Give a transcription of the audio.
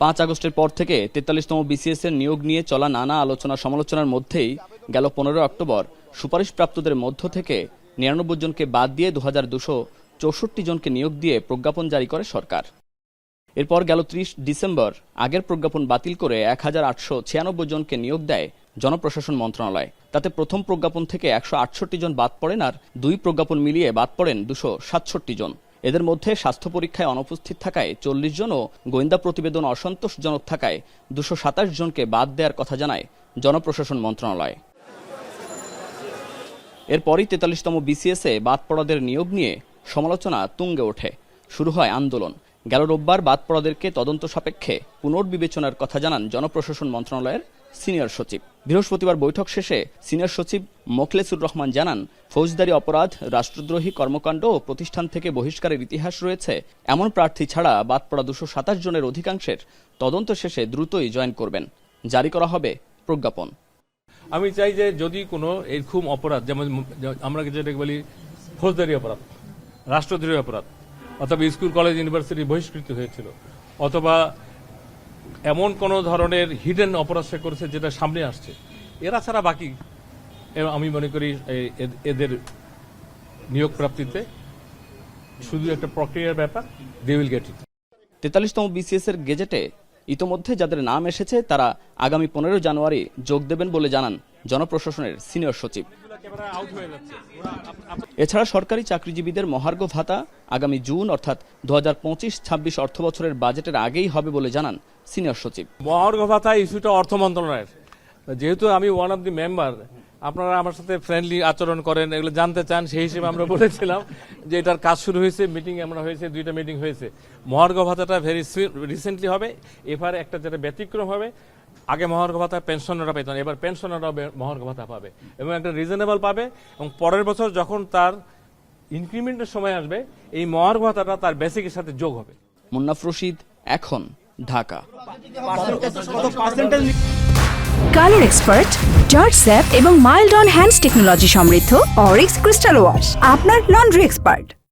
5 আগস্টের পর থেকে 43তম বিসিএস এর নিয়োগ নিয়ে চলা নানা আলোচনা সমালোচনার মধ্যেই গেল 15 অক্টোবর সুপারিশপ্রাপ্তদের মধ্য থেকে 99 জনকে বাদ দিয়ে 2264 জনকে নিয়োগ দিয়ে প্রজ্ঞাপন জারি করে সরকার। এরপর গেল 30 ডিসেম্বর আগের প্রজ্ঞাপন বাতিল করে 1896 জনকে নিয়োগ দেয় জনপ্রশাসন মন্ত্রণালয়। তাতে প্রথম প্রজ্ঞাপন থেকে 168 জন বাদ পড়েন আর দুই প্রজ্ঞাপন মিলিয়ে বাদ পড়েন 267 জন। এদের মধ্যে স্বাস্থ্য পরীক্ষায় অনুপস্থিত থাকায় 40 জন ও গোয়েন্দা প্রতিবেদন অসন্তোষজনক থাকায় 227 জনকে বাদ দেওয়ার কথা জানায় জনপ্রশাসন মন্ত্রণালয়। এরপরই 43তম বিসিএসে বাদ পড়াদের নিয়োগ নিয়ে সমালোচনা তুঙ্গে ওঠে, শুরু হয় আন্দোলন। গেল রোববার বাদ পড়াদেরকে তদন্ত সাপেক্ষে পুনর্বিবেচনার কথা জানান জনপ্রশাসন মন্ত্রণালয়ের সিনিয়র সচিব। বৃহস্পতিবার বৈঠক শেষে সিনিয়র সচিব মোখলেসুর রহমান জানান, ফৌজদারি অপরাধ, রাষ্ট্রদ্রোহী কর্মকাণ্ড ও প্রতিষ্ঠান থেকে বহিষ্কারের ইতিহাস রয়েছে এমন প্রার্থী ছাড়া বাদ পড়া 227 জনের অধিকাংশের তদন্ত শেষে দ্রুতই জয়েন করবেন। জারি করা হবে প্রজ্ঞাপন। আমি চাই যে যদি কোনো এরকম অপরাধ, যেমন আমরা যেটাকে বলি ফৌজদারি অপরাধ, রাষ্ট্রদ্রোহী অপরাধ, অথবা স্কুল কলেজ ইউনিভার্সিটি বহিষ্কৃত হয়েছিল, অথবা এমন কোন ধরনের হিডেন অপরাধ সে করেছে যেটা সামনে আসছে, এরা ছাড়া বাকি আমি মনে করি এদের নিয়োগ প্রাপ্তিতে শুধু একটা প্রক্রিয়ার ব্যাপার, দে উইল গেট ইট। 43তম বিসিএস এর গেজেটে ইতোমধ্যে যাদের নাম এসেছে তারা আগামী 15 জানুয়ারি যোগ দেবেন বলে জানান জনপ্রশাসনের সিনিয়র সচিব। এছাড়া সরকারি চাকরিজীবীদের মহার্ঘ ভাতা আগামী জুন অর্থাৎ 2025-26 অর্থবছরের বাজেটের আগেই হবে বলে জানান সিনিয়র সচিব। মহার্ঘ ভাতা ইস্যুটা অর্থ মন্ত্রণালয়ের, যেহেতু আমি ওয়ান অফ দি মেম্বার, আপনারা আমার সাথে ফ্রেন্ডলি আচরণ করেন, এগুলো জানতে চান, সেই হিসেবে আমরা বলেছিলাম যে এটার কাজ শুরু হয়েছে, মিটিং আমরা হয়েছে, 2টা মিটিং হয়েছে। মহার্ঘ ভাতাটা ভেরি রিসেন্টলি হবে। এবারে একটা যেটা ব্যতিক্রম হবে, আগে মহার্ঘ ভাতা পেনশনাররা পেত না, এবার পেনশনাররাও মহার্ঘ ভাতা পাবে এবং একটা রিজনেবল পাবে, এবং পরের বছর যখন তার ইনক্রিমেন্টের সময় আসবে এই মহার্ঘ ভাতাটা তার বেসিকের সাথে যোগ হবে। মুন্নাফ রশিদ, এখন, Dhaka. Colour expert, George sap এবং মাইল্ড অন হ্যান্ডস টেকনোলজি সমৃদ্ধ অরিক্স ক্রিস্টাল ওয়াশ আপনার লন্ড্রি এক্সপার্ট।